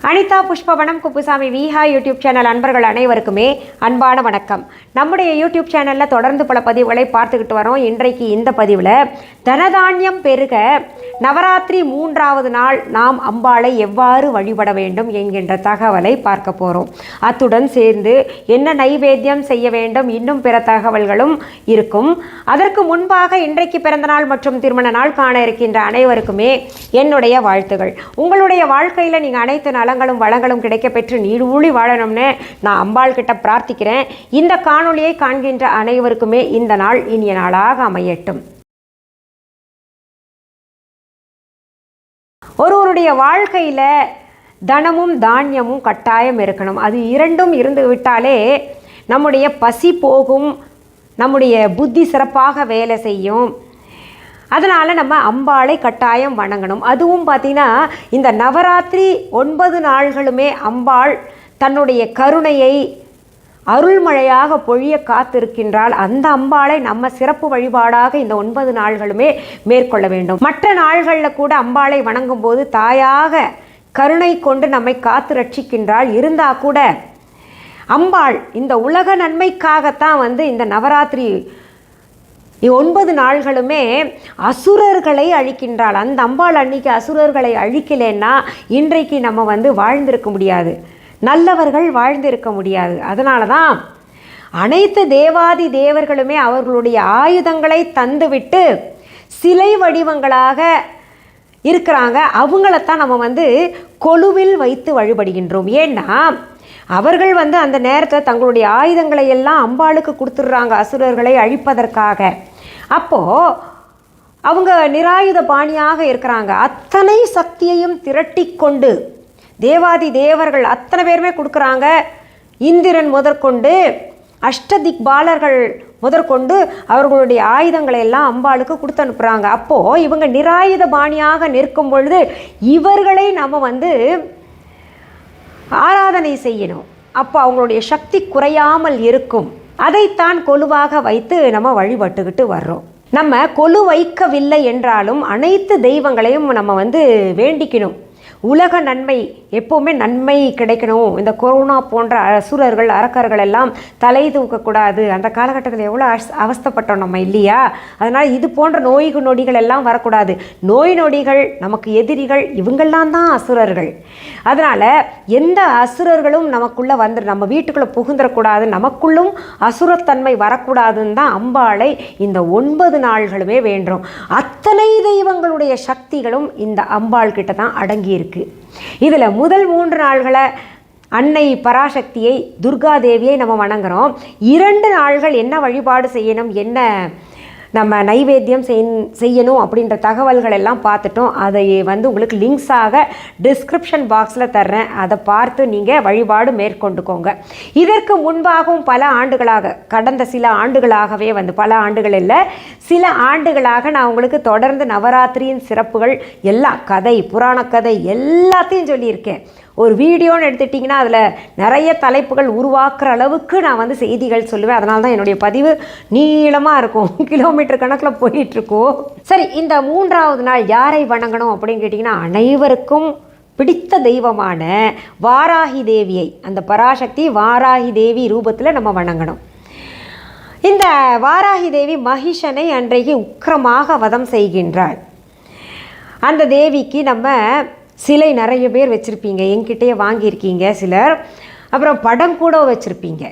Anitha Pushpavanam Kuppusamy Viha YouTube channel அன்பர்கள் அனைவருக்குமே அன்பான வணக்கம். நம்முடைய யூடியூப் சேனலில் தொடர்ந்து பல பதிவுகளை பார்த்துக்கிட்டு வரோம். இன்றைக்கு இந்த பதிவில் தனதானியம் பெருக நவராத்திரி 3வது நாள் நாம் அம்பாளை எவ்வாறு வழிபட வேண்டும் என்கின்ற தகவலை பார்க்க போகிறோம். அத்துடன் சேர்ந்து என்ன நைவேத்தியம் செய்ய வேண்டும் இன்னும் பிற தகவல்களும் இருக்கும். அதற்கு முன்பாக இன்றைக்கு பிறந்தநாள் மற்றும் திருமண நாள் காண இருக்கின்ற அனைவருக்குமே என்னுடைய வாழ்த்துகள். உங்களுடைய வாழ்க்கையில் நீங்கள் அனைத்து நலங்களும் வளங்களும் கிடைக்க பெற்று நீடூழி வாழணும்னு நான் அம்பாள் கிட்ட பிரார்த்திக்கிறேன். இந்த காணொளியை காண்கின்ற அனைவருக்குமே இந்த நாள் இனிய நாளாக அமையட்டும். ஒருவருடைய வாழ்க்கையில் தனமும் தானியமும் கட்டாயம் இருக்கணும். அது இரண்டும் இருந்து விட்டாலே நம்முடைய பசி போகும், நம்முடைய புத்தி சிறப்பாக வேலை செய்யும். அதனால் நம்ம அம்பாளை கட்டாயம் வணங்கணும். அதுவும் பார்த்திங்கன்னா இந்த நவராத்திரி 9 நாள்களுமே அம்பாள் தன்னுடைய கருணையை அருள்மழையாக பொழிய காத்திருக்கின்றால் அந்த அம்பாளை நம்ம சிறப்பு வழிபாடாக இந்த 9 நாள்களுமே மேற்கொள்ள வேண்டும். மற்ற நாள்களில் கூட அம்பாளை வணங்கும் போது தாயாக கருணை கொண்டு நம்மை காத்து ரட்சிக்கின்றாள். இருந்தால் கூட அம்பாள் இந்த உலக நன்மைக்காகத்தான் இந்த நவராத்திரி 9 நாள்களுமே அசுரர்களை அழிக்கின்றாள். அந்த அம்பாள் அன்னைக்கு அசுரர்களை அழிக்கலைன்னா இன்றைக்கு நம்ம வாழ்ந்திருக்க முடியாது, நல்லவர்கள் வாழ்ந்திருக்க முடியாது. அதனால தான் அனைத்து தேவாதி தேவர்களுமே அவர்களுடைய ஆயுதங்களை தந்துவிட்டு சிலை வடிவங்களாக இருக்கிறாங்க. அவங்களத்தான் நம்ம கொலுவில் வைத்து வழிபடுகின்றோம். ஏன்னா அவர்கள் அந்த நேரத்தில் தங்களுடைய ஆயுதங்களை எல்லாம் அம்பாளுக்கு கொடுத்துட்றாங்க அசுரர்களை அழிப்பதற்காக. அப்போது அவங்க நிராயுத பாணியாக இருக்கிறாங்க. அத்தனை சக்தியையும் திரட்டி கொண்டு தேவாதி தேவர்கள் அத்தனை பேருமே கொடுக்குறாங்க. இந்திரன் முதற்கொண்டு அஷ்டதிக் பாலர்கள் முதற்கொண்டு அவர்களுடைய ஆயுதங்களை எல்லாம் அம்பாளுக்கு கொடுத்து அனுப்புகிறாங்க. அப்போது இவங்க நிராயுத பாணியாக நிற்கும் பொழுது இவர்களை நம்ம ஆராதனை செய்யணும். அப்போ அவங்களுடைய சக்தி குறையாமல் இருக்கும். அதைத்தான் கொலுவாக வைத்து நம்ம வழிபட்டுக்கிட்டு வர்றோம். நம்ம கொலு வைக்கவில்லை என்றாலும் அனைத்து தெய்வங்களையும் நம்ம வேண்டிக்கணும். உலக நன்மை எப்போவுமே நன்மை கிடைக்கணும். இந்த கொரோனா போன்ற அசுரர்கள் அரக்கர்கள் எல்லாம் தலை தூக்கக்கூடாது. அந்த காலகட்டத்தில் எவ்வளோ அவஸ்தைப்பட்டோம் நம்ம இல்லையா? அதனால் இது போன்ற நோய் நொடிகள் எல்லாம் வரக்கூடாது. நோய் நொடிகள் நமக்கு எதிரிகள் இவங்கெல்லாம் தான் அசுரர்கள். அதனால் எந்த அசுரர்களும் நமக்குள்ளே நம்ம வீட்டுக்குள்ளே புகுந்துடக்கூடாது, நமக்குள்ளும் அசுரத்தன்மை வரக்கூடாதுன்னு தான் அம்பாளை இந்த 9 நாள்களுமே வேண்டும். அத்தனை தெய்வங்களுடைய சக்திகளும் இந்த அம்பாள் கிட்ட தான் அடங்கியிருக்கு. இதில் முதல் 3 நாள்களை அன்னை பராசக்தியை துர்காதேவியை நம்ம வணங்குறோம். 2 நாள்கள் என்ன வழிபாடு செய்யணும், என்ன நம்ம நைவேத்தியம் செய்யணும் அப்படின்ற தகவல்கள் எல்லாம் பார்த்துட்டோம். அதை உங்களுக்கு லிங்க்ஸாக டிஸ்கிரிப்ஷன் பாக்ஸில் தர்றேன். அதை பார்த்து நீங்கள் வழிபாடு மேற்கொண்டுக்கோங்க. இதற்கு முன்பாகவும் பல ஆண்டுகளாக, கடந்த சில ஆண்டுகளாகவே பல ஆண்டுகள் இல்லை, சில ஆண்டுகளாக நான் உங்களுக்கு தொடர்ந்து நவராத்திரியின் சிறப்புகள் எல்லாம் கதை, புராண கதை எல்லாத்தையும் சொல்லியிருக்கேன். ஒரு வீடியோன்னு எடுத்துட்டிங்கன்னா அதில் நிறைய தலைப்புகள் உருவாக்குற அளவுக்கு நான் செய்திகள் சொல்லுவேன். அதனால தான் என்னுடைய பதிவு நீளமாக இருக்கும், கிலோமீட்டர் கணக்கில் போயிட்டுருக்கோம். சரி, இந்த 3வது நாள் யாரை வணங்கணும் அப்படின்னு கேட்டிங்கன்னா அனைவருக்கும் பிடித்த தெய்வமான வாராகி தேவியை, அந்த பராசக்தி வாராகி தேவி ரூபத்தில் நம்ம வணங்கணும். இந்த வாராகி தேவி மகிஷனை அன்றைக்கு உக்கிரமாக வதம் செய்கின்றாள். அந்த தேவிக்கு நம்ம சிலை நிறைய பேர் வச்சுருப்பீங்க, என்கிட்டயே வாங்கியிருக்கீங்க சிலர். அப்புறம் படம் கூட வச்சுருப்பீங்க.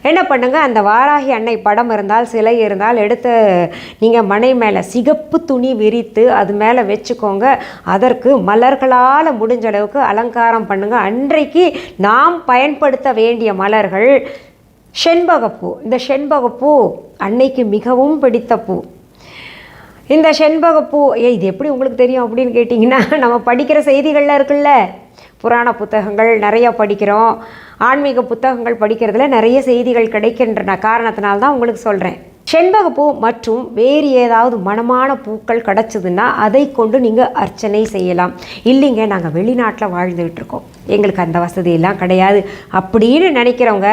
என்ன பண்ணுங்கள், அந்த வாராகி அன்னை படம் இருந்தால், சிலை இருந்தால் எடுத்து நீங்கள் மனை மேலே சிகப்பு துணி விரித்து அது மேலே வச்சுக்கோங்க. அதற்கு மலர்களால் முடிஞ்ச அளவுக்கு அலங்காரம் பண்ணுங்கள். அன்றைக்கு நாம் பயன்படுத்த வேண்டிய மலர்கள் செண்பகப்பூ. இந்த செண்பகப்பூ அன்னைக்கு மிகவும் பிடித்த பூ. இந்த செண்பகப்பூ இது எப்படி உங்களுக்கு தெரியும் அப்படின்னு கேட்டிங்கன்னா, நம்ம படிக்கிற செய்திகளில் இருக்குல்ல, புராண புத்தகங்கள் நிறைய படிக்கிறோம், ஆன்மீக புத்தகங்கள் படிக்கிறதுல நிறைய செய்திகள் கிடைக்கின்றன காரணத்தினால்தான் உங்களுக்கு சொல்கிறேன். செண்பகப்பூ மற்றும் வேறு ஏதாவது மணமான பூக்கள் கிடச்சிதுன்னா அதை கொண்டு நீங்கள் அர்ச்சனை செய்யலாம். இல்லைங்க, நாங்கள் வெளிநாட்டில் வாழ்ந்துகிட்டு இருக்கோம், எங்களுக்கு அந்த வசதியெல்லாம் கிடையாது அப்படின்னு நினைக்கிறவங்க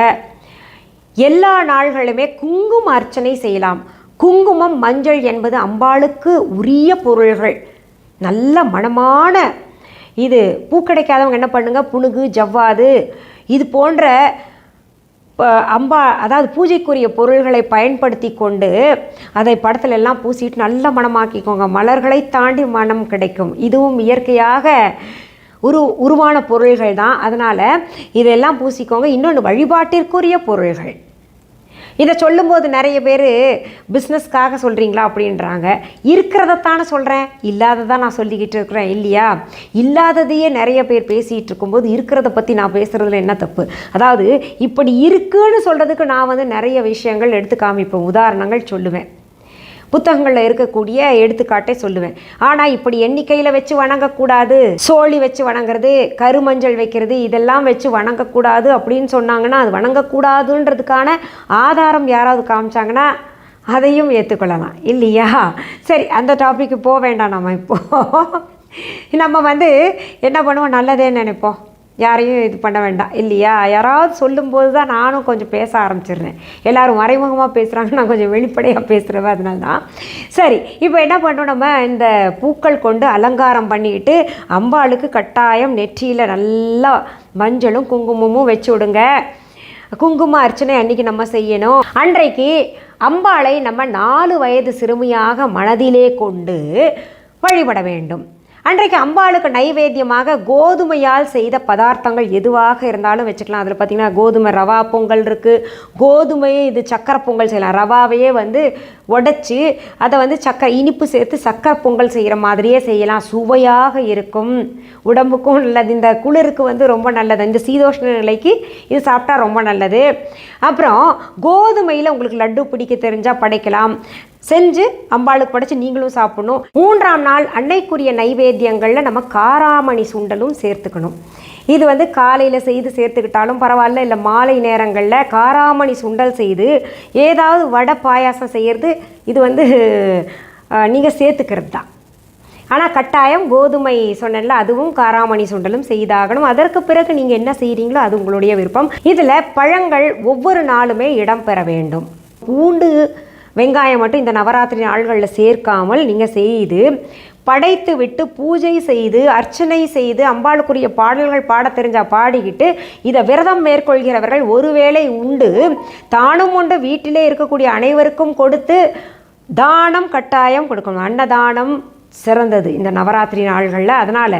எல்லா நாள்களுமே குங்கும அர்ச்சனை செய்யலாம். குங்குமம், மஞ்சள் என்பது அம்பாளுக்கு உரிய பொருள்கள். நல்ல மணமான இது பூ கிடைக்காதவங்க என்ன பண்ணுங்கள், புனுகு, ஜவ்வாது இது போன்ற அதாவது பூஜைக்குரிய பொருள்களை பயன்படுத்தி கொண்டு அதை படத்துல எல்லாம் பூசிட்டு நல்ல மணமாக்கிக்கோங்க. மலர்களை தாண்டி மனம் கிடைக்கும். இதுவும் இயற்கையாக உருவான பொருள்கள் தான். அதனால் இதெல்லாம் பூசிக்கோங்க. இன்னொன்று வழிபாட்டிற்குரிய பொருள்கள். இதை சொல்லும்போது நிறைய பேர் பிஸ்னஸ்க்காக சொல்கிறீங்களா அப்படின்றாங்க. இருக்கிறதத்தானே சொல்கிறேன், இல்லாததான் நான் சொல்லிக்கிட்டு இருக்கிறேன் இல்லையா? இல்லாததையே நிறைய பேர் பேசிகிட்டு இருக்கும்போது இருக்கிறத பற்றி நான் பேசுகிறதுல என்ன தப்பு? அதாவது இப்படி இருக்குன்னு சொல்கிறதுக்கு நான் நிறைய விஷயங்கள் எடுத்து காமிப்பேன், உதாரணங்கள் சொல்லுவேன், புத்தகங்களில் இருக்கக்கூடிய எடுத்துக்காட்டே சொல்லுவேன். ஆனால் இப்படி எண்ணிக்கையில் வச்சு வணங்கக்கூடாது, சோழி வச்சு வணங்குறது, கருமஞ்சள் வைக்கிறது, இதெல்லாம் வச்சு வணங்கக்கூடாது அப்படின்னு சொன்னாங்கன்னா அது வணங்கக்கூடாதுன்றதுக்கான ஆதாரம் யாராவது காமிச்சாங்கன்னா அதையும் ஏற்றுக்கொள்ளலாம் இல்லையா? சரி, அந்த டாபிக்கு போக வேண்டாம். நம்ம இப்போது நம்ம என்ன பண்ணுவோம், நல்லதே நினைப்போம், யாரையும் இது பண்ண வேண்டாம் இல்லையா? யாராவது சொல்லும்போது தான் நானும் கொஞ்சம் பேச ஆரம்பிச்சிடுறேன். எல்லோரும் மறைமுகமாக பேசுகிறாங்க, நான் கொஞ்சம் வெளிப்படையாக பேசுகிறவன், அதனால தான். சரி, இப்போ என்ன பண்ணுறோம், நம்ம இந்த பூக்கள் கொண்டு அலங்காரம் பண்ணிக்கிட்டு அம்பாளுக்கு கட்டாயம் நெற்றியில் நல்லா மஞ்சளும் குங்குமமும் வச்சு விடுங்க. குங்கும அர்ச்சனை அன்றைக்கி நம்ம செய்யணும். அன்றைக்கு அம்பாளை நம்ம 4 வயது சிறுமியாக மனதிலே கொண்டு வழிபட வேண்டும். அன்றைக்கு அம்பாளுக்கு நைவேத்தியமாக கோதுமையால் செய்த பதார்த்தங்கள் எதுவாக இருந்தாலும் வச்சுக்கலாம். அதில் பார்த்திங்கன்னா கோதுமை ரவா பொங்கல் இருக்குது, கோதுமையே இது சக்கரை பொங்கல் செய்யலாம். ரவாவையே உடைச்சி அதை சக்கரை இனிப்பு சேர்த்து சக்கரை பொங்கல் செய்கிற மாதிரியே செய்யலாம். சுவையாக இருக்கும், உடம்புக்கும் நல்லது, இந்த குளிருக்கு ரொம்ப நல்லது, இந்த சீதோஷ்ண நிலைக்கு இது சாப்பிட்டா ரொம்ப நல்லது. அப்புறம் கோதுமையில் உங்களுக்கு லட்டு பிடிக்க தெரிஞ்சால் படைக்கலாம், செஞ்சு அம்பாளுக்கு படைச்சு நீங்களும் சாப்பிடணும். 3ஆம் நாள் அன்னைக்குரிய நைவேத்தியங்களில் நம்ம காராமணி சுண்டலும் சேர்த்துக்கணும். இது காலையில் செய்து சேர்த்துக்கிட்டாலும் பரவாயில்ல, இல்லை மாலை நேரங்களில் காராமணி சுண்டல் செய்து ஏதாவது வடை பாயாசம் செய்கிறது இது நீங்கள் சேர்த்துக்கிறது தான். ஆனால் கட்டாயம் கோதுமை சொன்னல அதுவும் காராமணி சுண்டலும் செய்தாகணும். அதற்கு பிறகு நீங்கள் என்ன செய்கிறீங்களோ அது உங்களுடைய விருப்பம். இதில் பழங்கள் ஒவ்வொரு நாளுமே இடம் பெற வேண்டும். பூண்டு வெங்காயம் மட்டும் இந்த நவராத்திரி நாள்களில் சேர்க்காமல் நீங்கள் செய்து படைத்து விட்டு பூஜை செய்து அர்ச்சனை செய்து அம்பாளுக்குரிய பாடல்கள் பாட தெரிஞ்சால் பாடிக்கிட்டு இதை விரதம் மேற்கொள்கிறவர்கள் ஒருவேளை உண்டு, தானும் உண்டு வீட்டிலே இருக்கக்கூடிய அனைவருக்கும் கொடுத்து தானம் கட்டாயம் கொடுக்கணும். அன்னதானம் சிறந்தது இந்த நவராத்திரி நாள்களில். அதனால்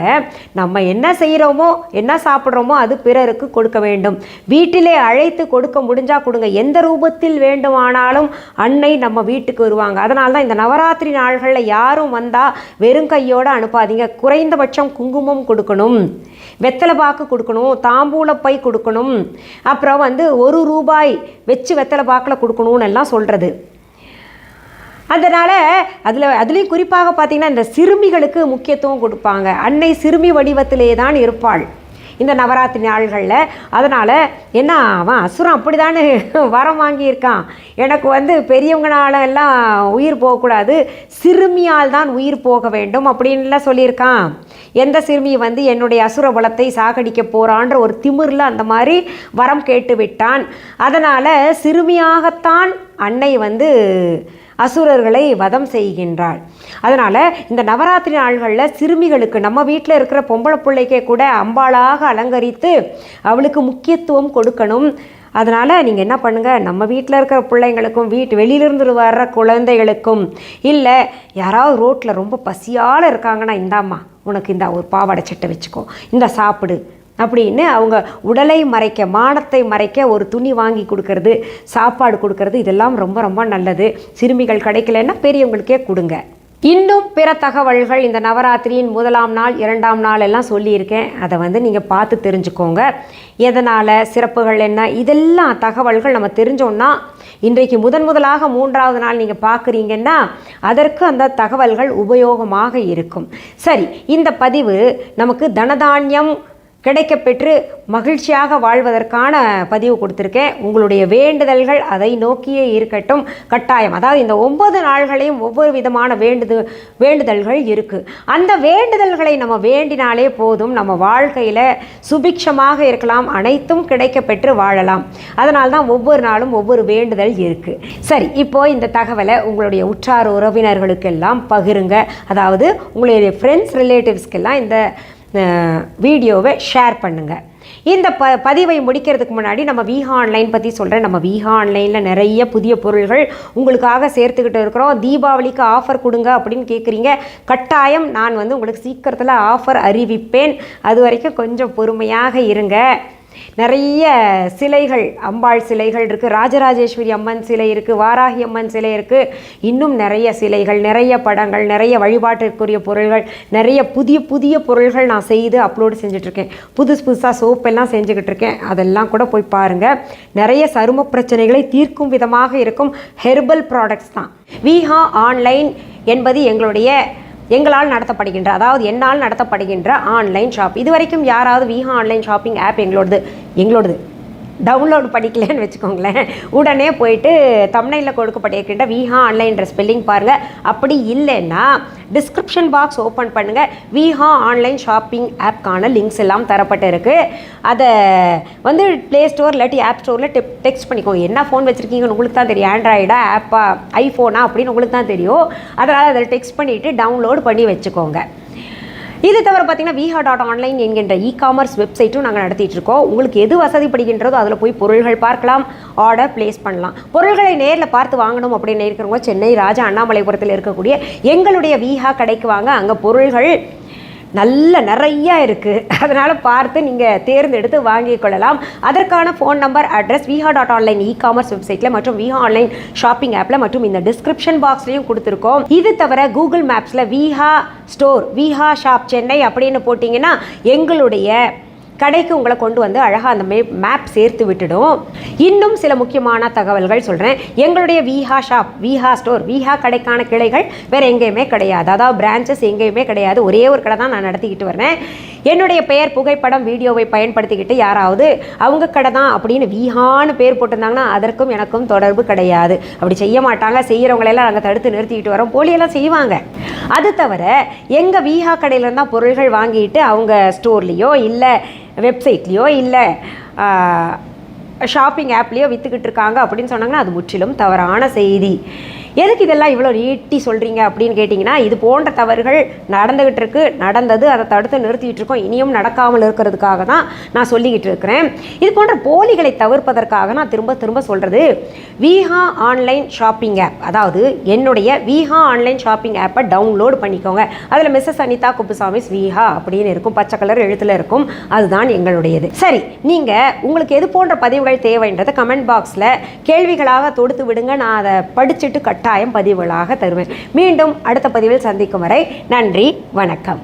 நம்ம என்ன செய்கிறோமோ என்ன சாப்பிட்றோமோ அது பிறருக்கு கொடுக்க வேண்டும். வீட்டிலே அழைத்து கொடுக்க முடிஞ்சால் கொடுங்க. எந்த ரூபத்தில் வேண்டுமானாலும் அன்னை நம்ம வீட்டுக்கு வருவாங்க. அதனால தான் இந்த நவராத்திரி நாள்களில் யாரும் வந்தால் வெறும் கையோடு அனுப்பாதீங்க. குறைந்தபட்சம் குங்குமம் கொடுக்கணும், வெத்தலை பாக்கு கொடுக்கணும், தாம்பூலப்பை கொடுக்கணும், அப்புறம் 1 ரூபாய் வச்சு வெத்தலை பாக்கில் கொடுக்கணும்னு எல்லாம் சொல்கிறது. அதனால் அதுலேயும் குறிப்பாக பார்த்திங்கன்னா இந்த சிறுமிகளுக்கு முக்கியத்துவம் கொடுப்பாங்க. அன்னை சிறுமி வடிவத்திலே தான் இருப்பாள் இந்த நவராத்திரி நாள்களில். அதனால் என்ன அவன் அசுரம் அப்படி தானே வரம் வாங்கியிருக்கான், எனக்கு பெரியவங்களால எல்லாம் உயிர் போகக்கூடாது, சிறுமியால் தான் உயிர் போக வேண்டும் அப்படின்லாம் சொல்லியிருக்கான். எந்த சிறுமி என்னுடைய அசுர பலத்தை சாகடிக்க போகிறான்ற ஒரு திமிரில் அந்த மாதிரி வரம் கேட்டு விட்டான். அதனால் சிறுமியாகத்தான் அன்னை அசுரர்களை வதம் செய்கின்றாள். அதனால் இந்த நவராத்திரி நாள்களில் சிறுமிகளுக்கு நம்ம வீட்டில் இருக்கிற பொம்பளை பிள்ளைக்கே கூட அம்பாளாக அலங்கரித்து அவளுக்கு முக்கியத்துவம் கொடுக்கணும். அதனால் நீங்கள் என்ன பண்ணுங்கள், நம்ம வீட்டில் இருக்கிற பிள்ளைங்களுக்கும் வெளியிலிருந்து வர்ற குழந்தைகளுக்கும், இல்லை யாராவது ரோட்டில் ரொம்ப பசியால் இருக்காங்கன்னா இந்தாம்மா உனக்கு இந்த ஒரு பாவாடை சட்டை வச்சுக்கோ, இந்த சாப்பிடு அப்படின்னு அவங்க உடலை மறைக்க மானத்தை மறைக்க ஒரு துணி வாங்கி கொடுக்கறது, சாப்பாடு கொடுக்கறது, இதெல்லாம் ரொம்ப ரொம்ப நல்லது. சிறுமிகள் கிடைக்கலன்னா பெரியவங்களுக்கே கொடுங்க. இன்னும் பிற தகவல்கள் இந்த நவராத்திரியின் 1ஆம் நாள் 2ஆம் நாள் எல்லாம் சொல்லியிருக்கேன். அதை நீங்கள் பார்த்து தெரிஞ்சுக்கோங்க. எதனால் சிறப்புகள் என்ன, இதெல்லாம் தகவல்கள் நம்ம தெரிஞ்சோன்னா இன்றைக்கு முதலாக 3ஆவது நாள் நீங்கள் பார்க்குறீங்கன்னா அதற்கு அந்த தகவல்கள் உபயோகமாக இருக்கும். சரி, இந்த பதிவு நமக்கு தனதானியம் கிடைக்கப்பெற்று மகிழ்ச்சியாக வாழ்வதற்கான பதிவு கொடுத்துருக்கேன். உங்களுடைய வேண்டுதல்கள் அதை நோக்கியே இருக்கட்டும் கட்டாயம். அதாவது இந்த 9 நாள்களையும் ஒவ்வொரு விதமான வேண்டுதல்கள் இருக்குது. அந்த வேண்டுதல்களை நம்ம வேண்டினாலே போதும், நம்ம வாழ்க்கையில் சுபிக்ஷமாக இருக்கலாம், அனைத்தும் கிடைக்கப்பெற்று வாழலாம். அதனால தான் ஒவ்வொரு நாளும் ஒவ்வொரு வேண்டுதல் இருக்குது. சரி, இப்போது இந்த தகவலை உங்களுடைய உற்றார் உறவினர்களுக்கெல்லாம் பகிருங்க. அதாவது உங்களுடைய ஃப்ரெண்ட்ஸ் ரிலேட்டிவ்ஸ்க்கெல்லாம் இந்த வீடியோவை ஷேர் பண்ணுங்கள். இந்த பதிவை முடிக்கிறதுக்கு முன்னாடி நம்ம விஹா ஆன்லைன் பற்றி சொல்கிறேன். நம்ம விஹா ஆன்லைனில் நிறைய புதிய பொருள்கள் உங்களுக்காக சேர்த்துக்கிட்டு இருக்கிறோம். தீபாவளிக்கு ஆஃபர் கொடுங்க அப்படின்னு கேட்குறீங்க. கட்டாயம் நான் உங்களுக்கு சீக்கிரத்தில் ஆஃபர் அறிவிப்பேன். அது வரைக்கும் கொஞ்சம் பொறுமையாக இருங்க. நிறைய சிலைகள், அம்பாள் சிலைகள் இருக்குது, ராஜராஜேஸ்வரி அம்மன் சிலை இருக்குது, வாராகி அம்மன் சிலை இருக்குது, இன்னும் நிறைய சிலைகள், நிறைய படங்கள், நிறைய வழிபாட்டிற்குரிய பொருள்கள், நிறைய புதிய புதிய பொருள்கள் நான் செய்து அப்லோடு செஞ்சிட்ருக்கேன். புதுசாக சோப்பெல்லாம் செஞ்சுக்கிட்டு இருக்கேன். அதெல்லாம் கூட போய் பாருங்கள். நிறைய சரும பிரச்சனைகளை தீர்க்கும் விதமாக இருக்கும் ஹெர்பல் ப்ராடக்ட்ஸ் தான். விஹா ஆன்லைன் என்பது எங்களால் நடத்தப்படுகின்ற, அதாவது என்னால் நடத்தப்படுகின்ற ஆன்லைன் ஷாப். இது வரைக்கும் யாராவது விஹா ஆன்லைன் ஷாப்பிங் ஆப் எங்களோடது டவுன்லோட் பண்ணிக்கலன்னு வச்சுக்கோங்களேன், உடனே போயிட்டு தம்ப்நெயிலில் கொடுக்கப்பட்டிருக்கின்ற விஹா ஆன்லைன்ற ஸ்பெல்லிங் பாருங்கள். அப்படி இல்லைன்னா டிஸ்கிரிப்ஷன் பாக்ஸ் ஓப்பன் பண்ணுங்கள். விஹா ஆன்லைன் ஷாப்பிங் ஆப்கான லிங்க்ஸ் எல்லாம் தரப்பட்டு இருக்குது. அதை ப்ளே ஸ்டோர் இல்லாட்டி ஆப் ஸ்டோரில் டெக்ஸ்ட் பண்ணிக்கோங்க. என்ன ஃபோன் வச்சுருக்கீங்கன்னு உங்களுக்கு தான் தெரியும். ஆண்ட்ராய்டா, ஆப்பா, ஐஃபோனா அப்படின்னு உங்களுக்கு தான் தெரியும். அதனால் அதில் டெக்ஸ்ட் பண்ணிவிட்டு டவுன்லோட் பண்ணி வச்சுக்கோங்க. இது தவிர பார்த்தீங்கன்னா viha.online என்கின்ற இ-காமர்ஸ் வெப்சைட்டும் நாங்கள் நடத்திட்டு இருக்கோம். உங்களுக்கு எது வசதிப்படுகின்றதோ அதில் போய் பொருள்கள் பார்க்கலாம், ஆர்டர் பிளேஸ் பண்ணலாம். பொருள்களை நேரில் பார்த்து வாங்கணும் அப்படின்னு இருக்கிறவங்க சென்னை ராஜா அண்ணாமலைபுரத்தில் இருக்கக்கூடிய எங்களுடைய விஹா கடைக்கு வாங்க. அங்கே பொருள்கள் நிறையா இருக்குது. அதனால் பார்த்து நீங்கள் தேர்ந்தெடுத்து வாங்கிக் கொள்ளலாம். அதற்கான phone number, address viha.online e-commerce வெப்சைட்டில் மற்றும் விஹா ஆன்லைன் ஷாப்பிங் ஆப்பில் மற்றும் இந்த டிஸ்கிரிப்ஷன் பாக்ஸ்லையும் கொடுத்துருக்கோம். இது தவிர கூகுள் மேப்ஸில் விஹா ஸ்டோர், விஹா ஷாப் சென்னை அப்படின்னு போட்டிங்கன்னா எங்களுடைய கடைக்கு உங்களை கொண்டு வந்து அழகாக அந்த மேப் சேர்த்து விட்டுடும். இன்னும் சில முக்கியமான தகவல்கள் சொல்கிறேன். எங்களுடைய விஹா ஷாப், விஹா ஸ்டோர், விஹா கடைக்கான கிளைகள் வேறு எங்கேயுமே கிடையாது. அதாவது பிரான்ச்சஸ் எங்கேயுமே கிடையாது. ஒரே ஒரு கடை தான் நான் நடத்திக்கிட்டு வரேன். என்னுடைய பெயர், புகைப்படம், வீடியோவை பயன்படுத்திக்கிட்டு யாராவது அவங்க கடை தான் அப்படின்னு விஹான்னு பேர் போட்டிருந்தாங்கன்னா அதற்கும் எனக்கும் தொடர்பு கிடையாது. அப்படி செய்ய மாட்டாங்க. செய்கிறவங்களெல்லாம் நாங்கள் தடுத்து நிறுத்திக்கிட்டு வரோம். போலியெல்லாம் செய்வாங்க. அது தவிர எங்கள் விஹா கடையிலேருந்து தான் பொருள்கள் வாங்கிட்டு அவங்க ஸ்டோர்லேயோ இல்லை வெப்சைட்லேயோ இல்லை ஷாப்பிங் ஆப்லேயோ விற்றுக்கிட்டு இருக்காங்க அப்படின்னு சொன்னாங்கன்னா அது முற்றிலும் தவறான செய்தி. எதுக்கு இதெல்லாம் இவ்வளோ நீட்டி சொல்கிறீங்க அப்படின்னு கேட்டிங்கன்னா, இது போன்ற தவறுகள் நடந்துகிட்டு இருக்கு, நடந்தது, அதை தடுத்து நிறுத்திட்டு இருக்கோம். இனியும் நடக்காமல் இருக்கிறதுக்காக தான் நான் சொல்லிக்கிட்டு இருக்கிறேன். இது போன்ற போலிகளை தவிர்ப்பதற்காக நான் திரும்ப சொல்கிறது, விஹா ஆன்லைன் ஷாப்பிங் ஆப், அதாவது என்னுடைய விஹா ஆன்லைன் ஷாப்பிங் ஆப்பை டவுன்லோட் பண்ணிக்கோங்க. அதில் மிஸ்ஸஸ் அனிதா குப்புசாமிஸ் விஹா அப்படின்னு இருக்கும், பச்சை கலர் எழுத்தில் இருக்கும். அதுதான் எங்களுடையது. சரி, நீங்கள் உங்களுக்கு எது போன்ற பதிவுகள் தேவைன்றதை கமெண்ட் பாக்ஸில் கேள்விகளாக தொடுத்து விடுங்க. நான் அதை படிச்சுட்டு கட்டாயம் பதிவுகளாக தருவேன். மீண்டும் அடுத்த பதிவில் சந்திக்கும் வரை நன்றி, வணக்கம்.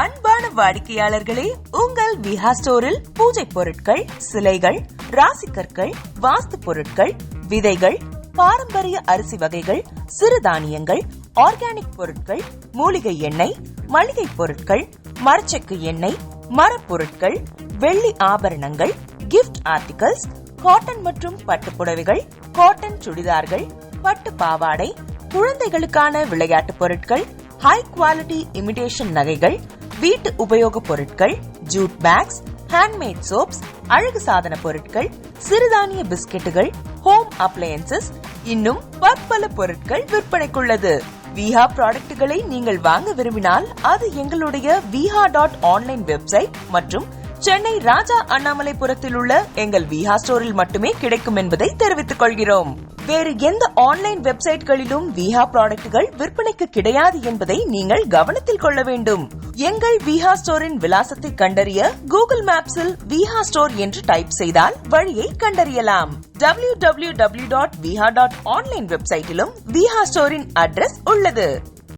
அன்பான வாடிக்கையாளர்களே, உங்கள் விஹா ஸ்டோரில் பூஜை பொருட்கள், சிலைகள், ராசிக்கற்கள், வாஸ்து பொருட்கள், விதைகள், பாரம்பரிய அரிசி வகைகள், சிறுதானியங்கள், ஆர்கானிக் பொருட்கள், மூலிகை எண்ணெய், மளிகை பொருட்கள், மரச்செக்கு எண்ணெய், மரப்பொருட்கள், வெள்ளி ஆபரணங்கள், கிஃப்ட் ஆர்டிகல்ஸ், காட்டன் மற்றும் பட்டு புடவைகள், காட்டன் சுடிதார்கள், பட்டு பாவாடை, குழந்தைகளுக்கான விளையாட்டு பொருட்கள், ஹை குவாலிட்டி இமிடேஷன் நகைகள், வீட்டு உபயோக பொருட்கள், ஜூட் பேக்ஸ், ஹேண்ட்மேட் சோப்ஸ், அழகு சாதன பொருட்கள், சிறுதானிய பிஸ்கெட்டுகள், ஹோம் அப்ளையன்சஸ், இன்னும் பற்பல பொருட்கள் விற்பனைக்குள்ளது. விஹா ப்ராடக்ட்களை நீங்கள் வாங்க விரும்பினால் அது எங்களுடைய viha.online வெப்சைட் மற்றும் சென்னை ராஜா அண்ணாமலைபுரத்தில் உள்ள எங்கள் விஹா ஸ்டோரில் மட்டுமே கிடைக்கும் என்பதை தெரிவித்துக் கொள்கிறோம். வேறு எந்த ஆன்லைன் வெப்சைட்களிலும் விஹா ப்ராடக்ட்கள் விற்பனைக்கு கிடையாது என்பதை நீங்கள் கவனத்தில் கொள்ள வேண்டும். எங்கள் விஹா ஸ்டோரின் விலாசத்தை கண்டறிய கூகுள் மேப்ஸில் விஹா ஸ்டோர் என்று டைப் செய்தால் வழியை கண்டறியலாம். www.viha.online வெப்சைட்டிலும் விஹா ஸ்டோரின் அட்ரஸ் உள்ளது.